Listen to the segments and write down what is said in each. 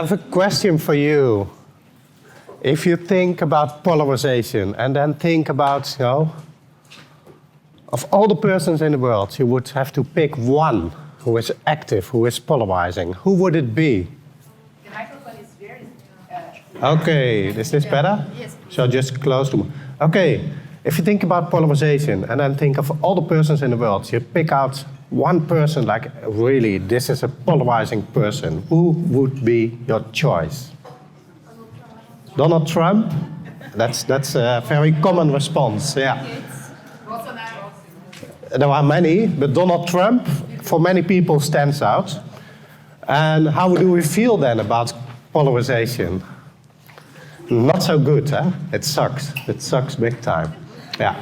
have a question for you. If you think about polarization and then think about, of all the persons in the world, you would have to pick one who is active, who is polarizing. Who would it be? The microphone is very... Okay, is this better? Yes, please. So just close to... Okay, if you think about polarization and then think of all the persons in the world, you pick out one person, like really, this is a polarizing person. Who would be your choice? Donald Trump? That's a very common response, yeah. There are many, but Donald Trump, for many people, stands out. And how do we feel then about polarization? Not so good, huh? It sucks. It sucks big time. Yeah.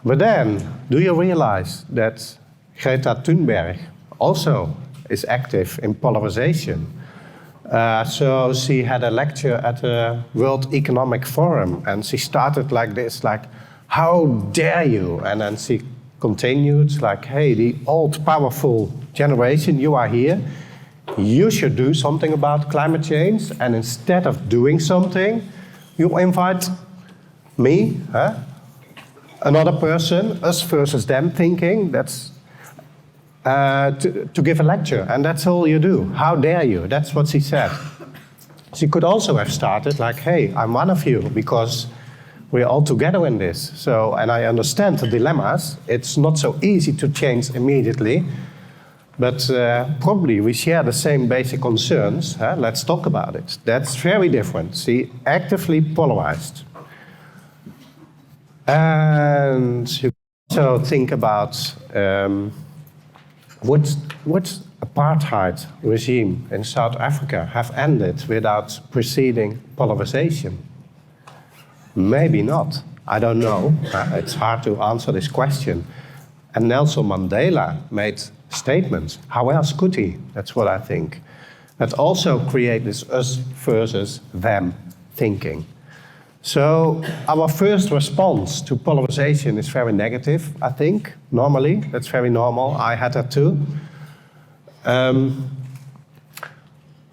But then, do you realize that Greta Thunberg also is active in polarization? So she had a lecture at the World Economic Forum, and she started like this, like, how dare you? And then she continued like, hey, the old powerful generation, you are here. You should do something about climate change. And instead of doing something, you invite me, another person, us versus them thinking, that's to give a lecture. And that's all you do. How dare you? That's what she said. She could also have started like, hey, I'm one of you because we're all together in this. So, and I understand the dilemmas. It's not so easy to change immediately, but probably we share the same basic concerns. Let's talk about it. That's very different. See, actively polarized. And you also think about would apartheid regime in South Africa have ended without preceding polarization? Maybe not. I don't know. It's hard to answer this question. And Nelson Mandela made statements. How else could he? That's what I think. That also create this us versus them thinking. So our first response to polarization is very negative, I think, normally. That's very normal. I had that too.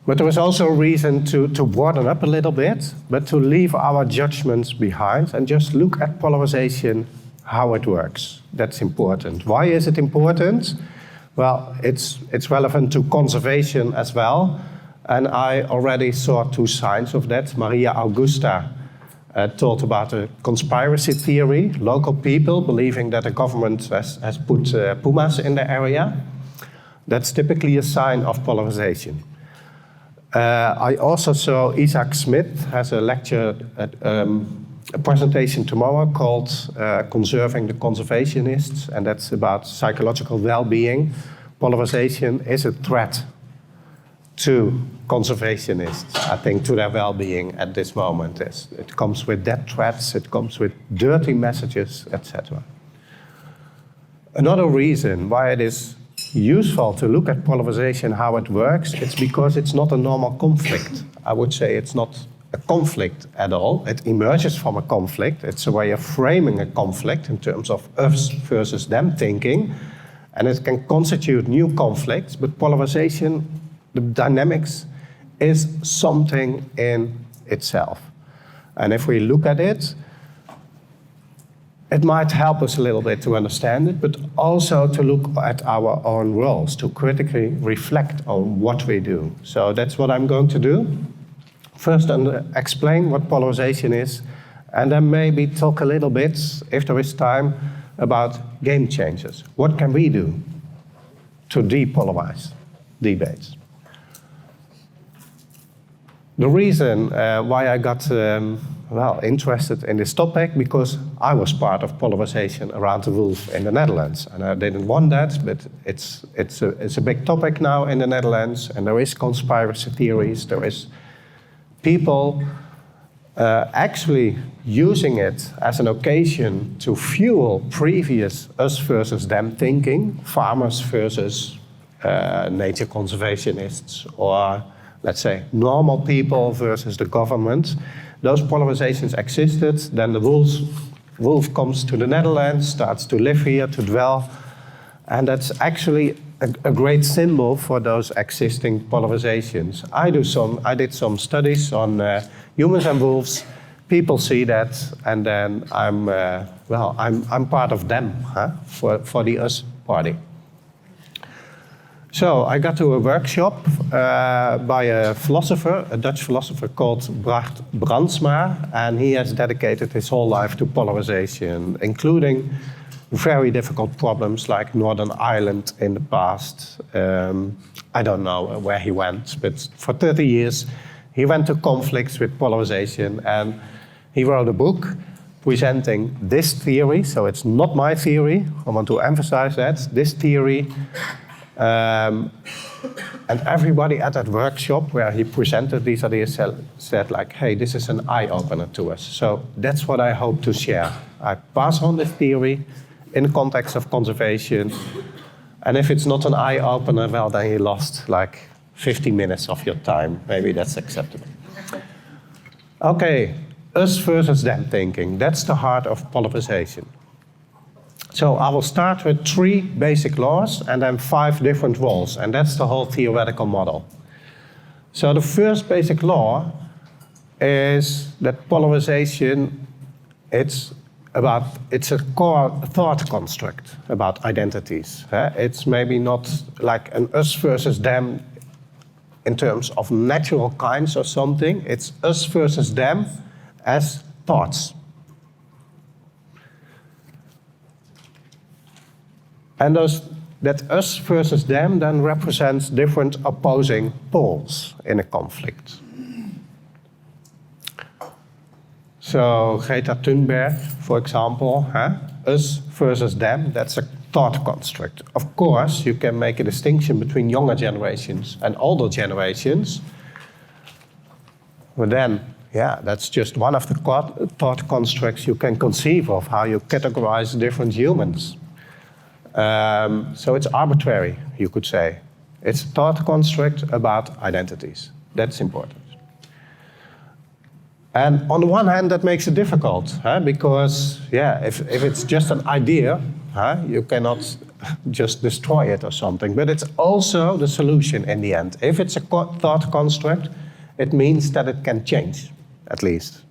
But there is also a reason to broaden up a little bit, but to leave our judgments behind and just look at polarization, how it works. That's important. Why is it important? Well, it's relevant to conservation as well. And I already saw two signs of that. Maria Augusta talked about a conspiracy theory, local people believing that the government has put pumas in the area. That's typically a sign of polarization. I also saw 𝐈𝐧𝐭𝐿𝐵 has a lecture, a presentation tomorrow called Conserving the Conservationists, and that's about psychological well-being. Polarization is a threat to conservationists, I think, to their well-being at this moment. It comes with death threats, it comes with dirty messages, etc. Another reason why it is useful to look at polarization, how it works, it's because it's not a normal conflict. I would say it's not a conflict at all. It emerges from a conflict. It's a way of framing a conflict in terms of us versus them thinking, and it can constitute new conflicts, but polarization, the dynamics, is something in itself. And if we look at it, it might help us a little bit to understand it, but also to look at our own roles, to critically reflect on what we do. So that's what I'm going to do. First, explain what polarization is, and then maybe talk a little bit, if there is time, about game changers. What can we do to depolarize debates? The reason why I got interested in this topic, because I was part of polarization around the wolf in the Netherlands, and I didn't want that, but it's a big topic now in the Netherlands, and there is conspiracy theories, there is people actually using it as an occasion to fuel previous us versus them thinking, farmers versus nature conservationists, or let's say normal people versus the government. Those polarizations existed. Then the wolf comes to the Netherlands, starts to live here, to dwell. And that's actually a great symbol for those existing polarizations. I did some studies on humans and wolves. People see that, and then I'm part of them, for the us party. So I got to a workshop by a philosopher, a Dutch philosopher called Bart Brandsma, and he has dedicated his whole life to polarization, including very difficult problems like Northern Ireland in the past. I don't know where he went, but for 30 years he went to conflicts with polarization, and he wrote a book presenting this theory. So it's not my theory, I want to emphasize that, this theory. And everybody at that workshop where he presented these ideas said like, hey, this is an eye-opener to us. So that's what I hope to share. I pass on this theory in the context of conservation. And if it's not an eye-opener, well, then you lost like 50 minutes of your time. Maybe that's acceptable. Okay, us versus them thinking. That's the heart of polarization. So I will start with 3 basic laws and then 5 different roles, and that's the whole theoretical model. So the first basic law is that polarization, it's a core thought construct about identities. It's maybe not like an us versus them in terms of natural kinds or something. It's us versus them as thoughts. And that us versus them then represents different opposing poles in a conflict. So Greta Thunberg, for example, us versus them, that's a thought construct. Of course, you can make a distinction between younger generations and older generations. But then, that's just one of the thought constructs you can conceive of, how you categorize different humans. So it's arbitrary, you could say. It's a thought construct about identities. That's important. And on the one hand, that makes it difficult, because if it's just an idea, you cannot just destroy it or something. But it's also the solution in the end. If it's a thought construct, it means that it can change, at least.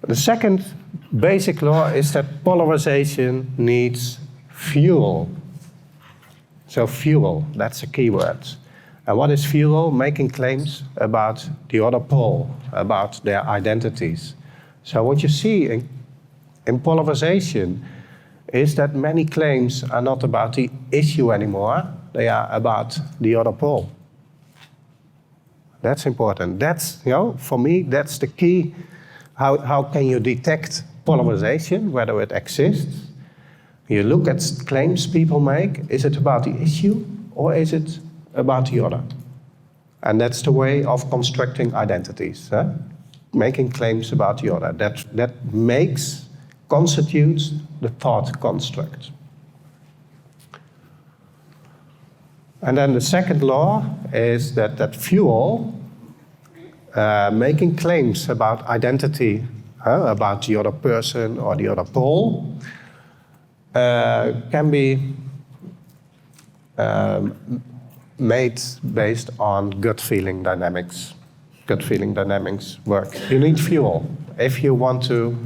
The second basic law is that polarization needs fuel. So fuel, that's a key word. And what is fuel? Making claims about the other pole, about their identities. So what you see in polarization is that many claims are not about the issue anymore, they are about the other pole. That's important. That's, for me, that's the key. How can you detect polarization, whether it exists? You look at claims people make. Is it about the issue or is it about the other? And that's the way of constructing identities, making claims about the other. That constitutes the thought construct. And then the second law is that fuel, making claims about identity, about the other person or the other pole, can be made based on gut feeling dynamics. Gut feeling dynamics work. You need fuel. If you want to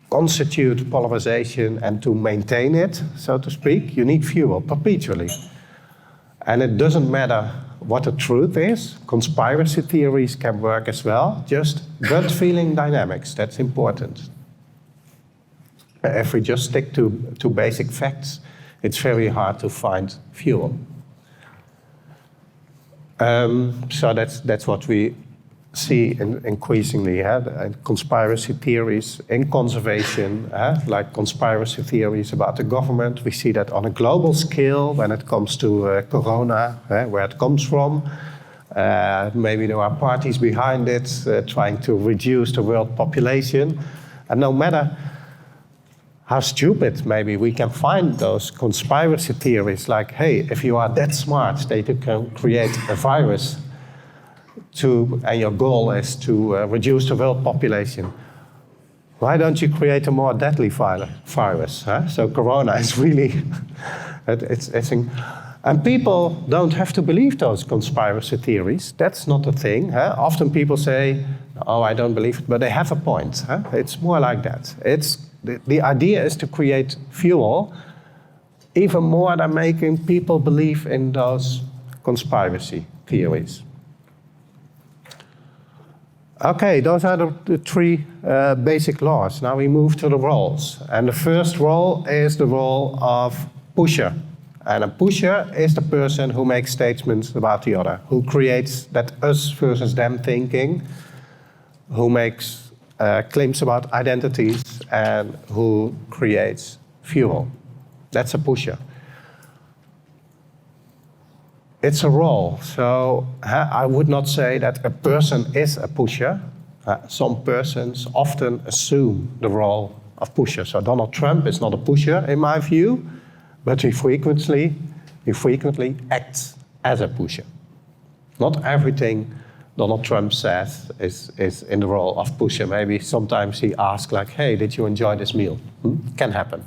constitute polarization and to maintain it, so to speak, you need fuel perpetually. And it doesn't matter what the truth is. Conspiracy theories can work as well. Just gut feeling dynamics, that's important. If we just stick to basic facts, it's very hard to find fuel. So that's what we see increasingly, conspiracy theories in conservation, like conspiracy theories about the government. We see that on a global scale when it comes to corona, where it comes from. Maybe there are parties behind it trying to reduce the world population. And no matter how stupid maybe we can find those conspiracy theories, like, hey, if you are that smart that you can create a virus and your goal is to reduce the world population. why don't you create a more deadly virus? Huh? So corona is really, and people don't have to believe those conspiracy theories. That's not a thing. Huh? Often people say, oh, I don't believe it, but they have a point. Huh? It's more like that. The idea is to create fuel even more than making people believe in those conspiracy theories. Okay, those are the three basic laws. Now we move to the roles. And the first role is the role of pusher. And a pusher is the person who makes statements about the other, who creates that us versus them thinking, who makes claims about identities, and who creates fuel. That's a pusher. It's a role, so I would not say that a person is a pusher. Some persons often assume the role of pusher. So Donald Trump is not a pusher in my view, but he frequently acts as a pusher. Not everything Donald Trump says is in the role of pusher. Maybe sometimes he asks like, hey, did you enjoy this meal? Can happen.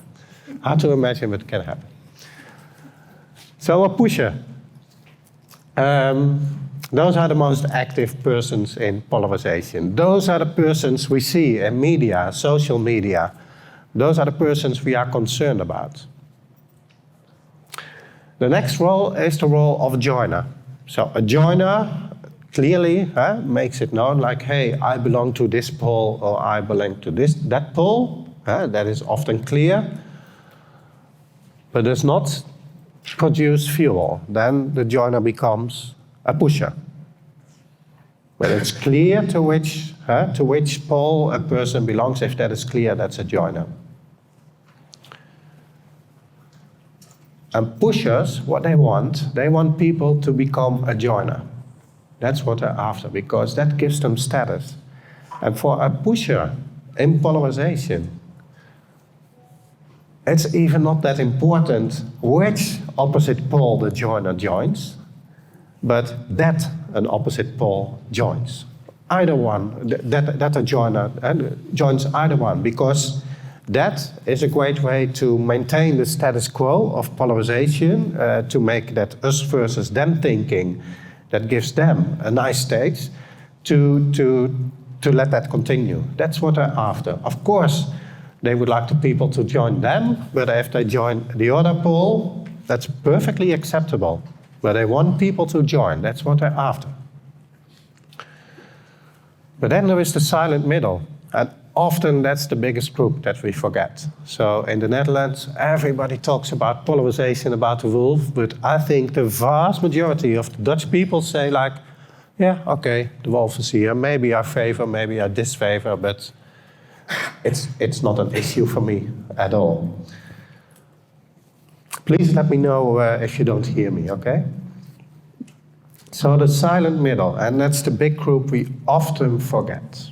Hard to imagine, but it can happen. So a pusher. Those are the most active persons in polarization. Those are the persons we see in media, social media. Those are the persons we are concerned about. The next role is the role of a joiner. So a joiner clearly makes it known like, hey, I belong to this pole or I belong to that pole. That is often clear, but does not produce fuel. Then the joiner becomes a pusher. When it's clear to which pole a person belongs, if that is clear, that's a joiner. And pushers, what they want people to become a joiner. That's what they're after, because that gives them status. And for a pusher in polarization, it's even not that important which opposite pole the joiner joins, but that an opposite pole joins. Either one, that a joiner joins either one, because that is a great way to maintain the status quo of polarization, to make that us versus them thinking that gives them a nice stage, to let that continue. That's what they're after. Of course, they would like the people to join them, but if they join the other pole, that's perfectly acceptable. But they want people to join. That's what they're after. But then there is the silent middle. And often that's the biggest group that we forget. So in the Netherlands, everybody talks about polarization, about the wolf, but I think the vast majority of the Dutch people say like, yeah, okay, the wolf is here. Maybe I favor, maybe I disfavor, but it's not an issue for me at all. Please let me know if you don't hear me, okay? So the silent middle, and that's the big group we often forget.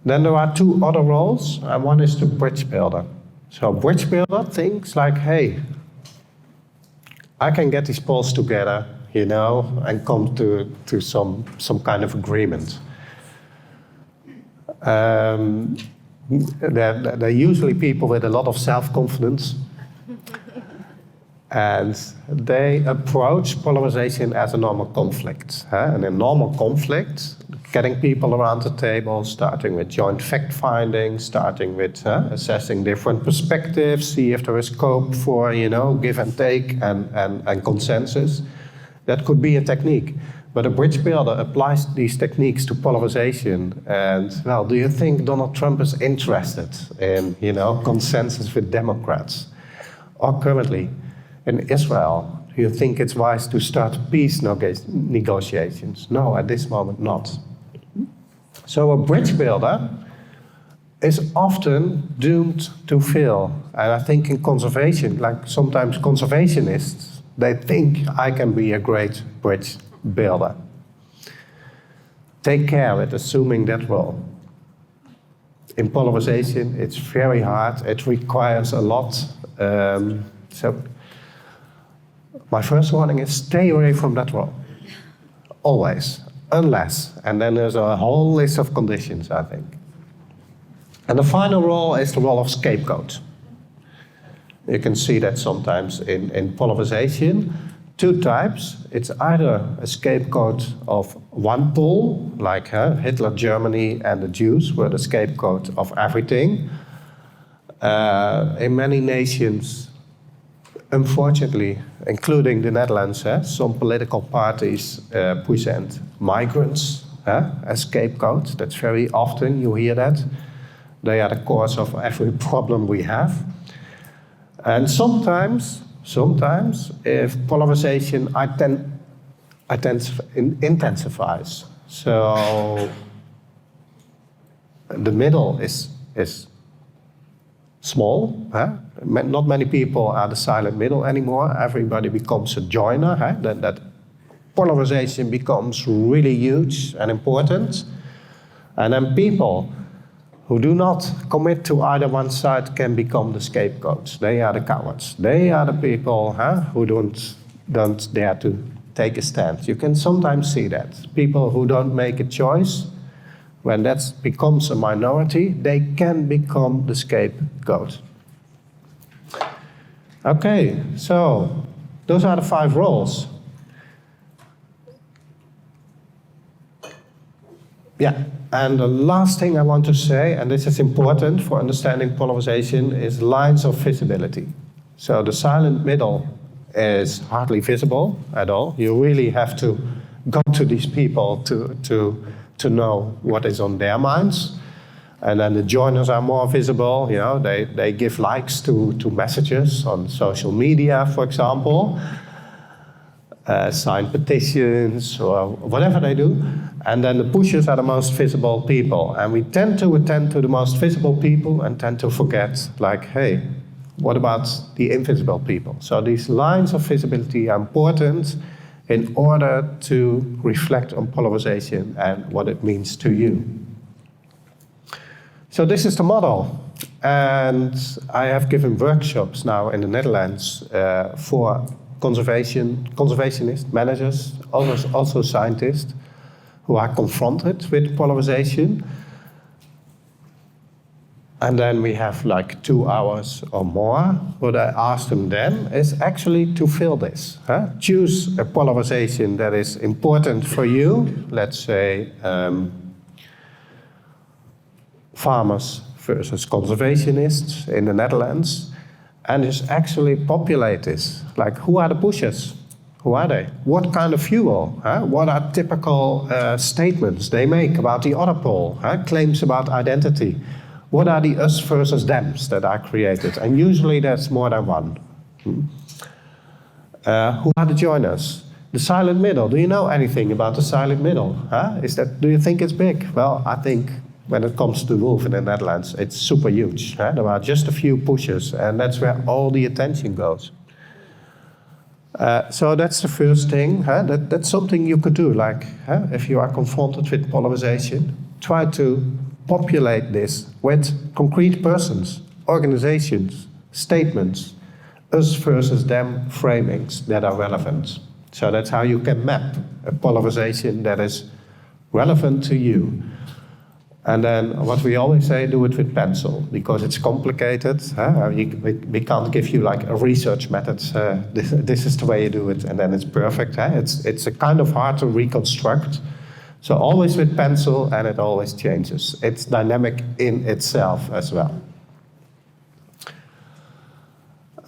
Then there are two other roles, and one is the bridge builder. So bridge builder thinks like, hey, I can get these poles together, and come to some kind of agreement. They're usually people with a lot of self-confidence, and they approach polarization as a normal conflict. And in normal conflict, getting people around the table, starting with joint fact-finding, starting with assessing different perspectives, see if there is scope for, give and take and consensus. That could be a technique. But a bridge builder applies these techniques to polarization. And, well, do you think Donald Trump is interested in, consensus with Democrats? Or currently in Israel, do you think it's wise to start peace negotiations? No, at this moment, not. So a bridge builder is often doomed to fail. And I think in conservation, like sometimes conservationists, they think I can be a great bridge builder. Take care with assuming that role. In polarization, it's very hard. It requires a lot. So my first warning is stay away from that role. Always. Unless. And then there's a whole list of conditions, I think. And the final role is the role of scapegoat. You can see that sometimes in polarization. Two types. It's either a scapegoat of one pole, like Hitler, Germany, and the Jews were the scapegoat of everything. In many nations, unfortunately, including the Netherlands, some political parties present migrants as scapegoats. That's very often, you hear that. They are the cause of every problem we have. And sometimes, if polarization intensifies, so the middle is small. Not many people are the silent middle anymore. Everybody becomes a joiner. Then that polarization becomes really huge and important. And then people who do not commit to either one side can become the scapegoats. They are the cowards. They are the people who don't dare to take a stand. You can sometimes see that. People who don't make a choice, when that becomes a minority, they can become the scapegoat. Okay, so those are the 5 roles. Yeah, and the last thing I want to say, and this is important for understanding polarization, is lines of visibility. So the silent middle is hardly visible at all. You really have to go to these people to know what is on their minds. And then the joiners are more visible. You know, they give likes to messages on social media, for example. Sign petitions or whatever they do. And then the pushers are the most visible people. And we tend to attend to the most visible people and tend to forget, like, hey, what about the invisible people? So these lines of visibility are important in order to reflect on polarization and what it means to you. So this is the model. And I have given workshops now in the Netherlands for conservationists, managers, also scientists who are confronted with polarization. And then we have like 2 hours or more. What I ask them then is actually to fill this. Choose a polarization that is important for you. Let's say farmers versus conservationists in the Netherlands. And just actually populate this. Like, who are the pushers? Who are they? What kind of fuel? What are typical statements they make about the other pole? Claims about identity. What are the us versus thems that are created? And usually that's more than one. Who are the joiners? The silent middle. Do you know anything about the silent middle? Do you think it's big? Well, I think when it comes to wolf in the Netherlands, it's super huge. There are just a few pushers, and that's where all the attention goes. So that's the first thing. That's something you could do. Like, if you are confronted with polarization, try to populate this with concrete persons, organizations, statements, us versus them framings that are relevant. So that's how you can map a polarization that is relevant to you. And then what we always say, do it with pencil, because it's complicated. We can't give you like a research method. This is the way you do it, and then it's perfect. It's a kind of hard to reconstruct. So always with pencil, and it always changes. It's dynamic in itself as well.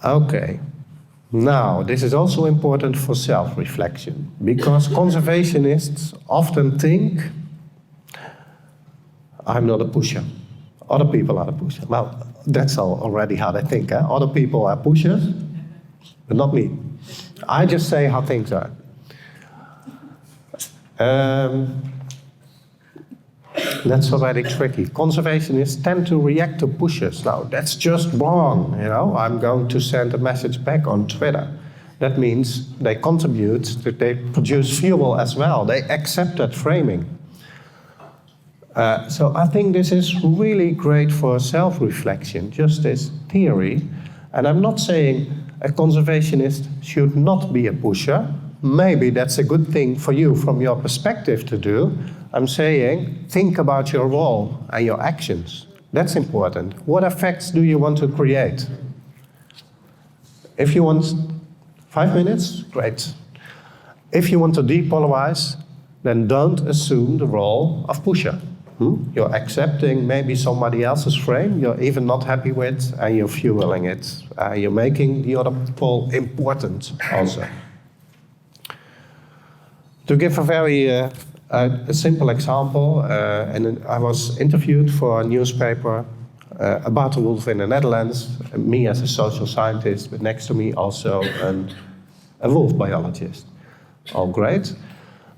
Okay. Now, this is also important for self-reflection, because conservationists often think, I'm not a pusher. Other people are the pusher. Well, that's already how they think. Other people are pushers, but not me. I just say how things are. That's already tricky. Conservationists tend to react to pushers. Now, that's just wrong. I'm going to send a message back on Twitter. That means they contribute, they produce fuel as well. They accept that framing. So I think this is really great for self-reflection, just as theory. And I'm not saying a conservationist should not be a pusher. Maybe that's a good thing for you from your perspective to do. I'm saying, think about your role and your actions. That's important. What effects do you want to create? If you want 5 minutes, great. If you want to depolarize, then don't assume the role of pusher. You're accepting maybe somebody else's frame you're even not happy with, and you're fueling it. You're making the other pole important also. To give a very a simple example, and I was interviewed for a newspaper about the wolf in the Netherlands, me as a social scientist, but next to me also a wolf biologist. All great.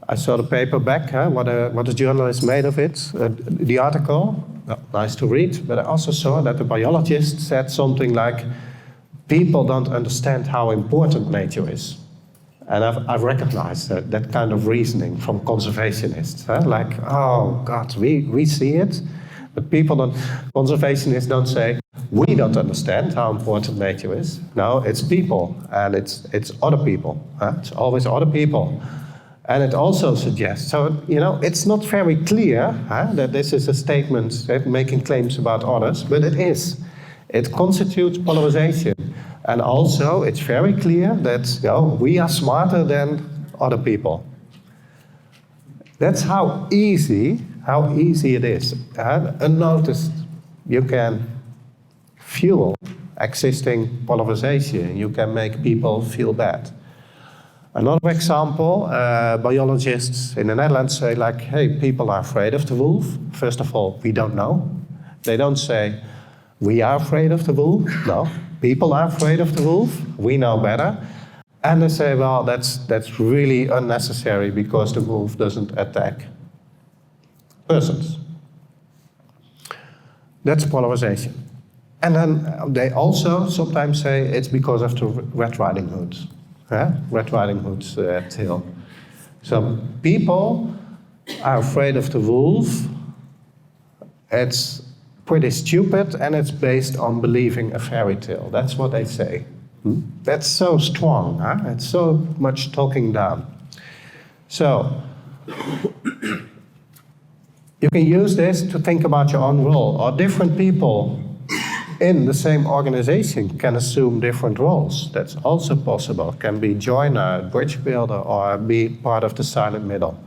I saw the paper back, what the journalist made of it, the article, well, nice to read, but I also saw that the biologist said something like, people don't understand how important nature is. And I've recognized that kind of reasoning from conservationists. Like, oh God, we see it, but conservationists don't say, we don't understand how important nature is. No, it's people, and it's other people. It's always other people. And it also suggests, so, it's not very clear that this is a statement making claims about others, but it is. It constitutes polarization. And also, it's very clear that we are smarter than other people. That's how easy it is. Unnoticed, you can fuel existing polarization. You can make people feel bad. Another example, biologists in the Netherlands say like, hey, people are afraid of the wolf. First of all, we don't know. They don't say, we are afraid of the wolf. No, people are afraid of the wolf. We know better. And they say, well, that's really unnecessary because the wolf doesn't attack persons. That's polarization. And then they also sometimes say it's because of the Red Riding Hood. Red Riding Hood's tale. So people are afraid of the wolf. It's pretty stupid, and it's based on believing a fairy tale. That's what they say. That's so strong. It's so much talking down. So you can use this to think about your own role, or different people in the same organization can assume different roles. That's also possible. Can be joiner, bridge builder, or be part of the silent middle.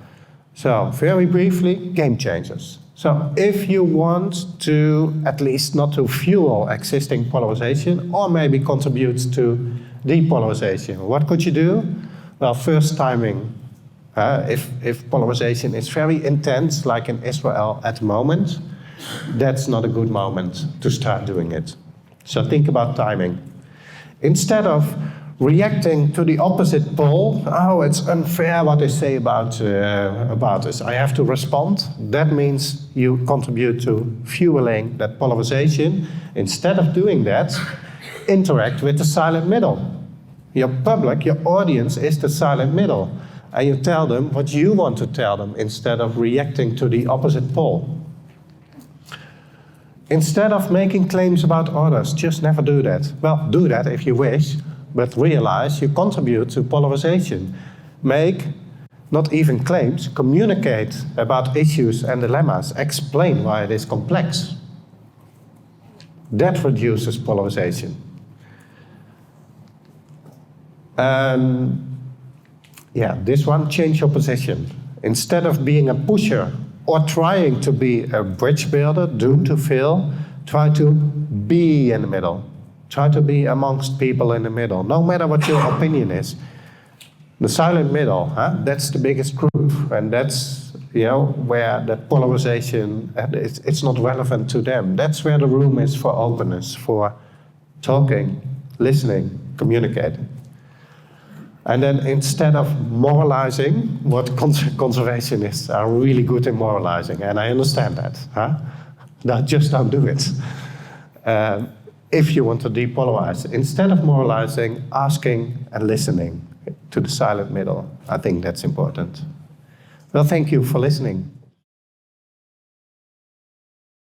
So very briefly, game changers. So if you want to, at least not to fuel existing polarization, or maybe contribute to depolarization, what could you do? Well, first, timing. If polarization is very intense, like in Israel at the moment, that's not a good moment to start doing it. So think about timing. Instead of reacting to the opposite pole, oh, it's unfair what they say about us, I have to respond. That means you contribute to fueling that polarization. Instead of doing that, interact with the silent middle. Your public, your audience is the silent middle. And you tell them what you want to tell them instead of reacting to the opposite pole. Instead of making claims about others, just never do that. Well, do that if you wish, but realize you contribute to polarization. Make, not even claims, communicate about issues and dilemmas. Explain why it is complex. That reduces polarization. This one, change your position. Instead of being a pusher or trying to be a bridge builder, doomed to fail, try to be in the middle. Try to be amongst people in the middle, no matter what your opinion is. The silent middle, that's the biggest group, and that's where that polarization, it's not relevant to them. That's where the room is for openness, for talking, listening, communicating. And then instead of moralizing, what conservationists are really good in moralizing, and I understand that. Just don't do it. If you want to depolarize, instead of moralizing, asking and listening to the silent middle, I think that's important. Well, thank you for listening.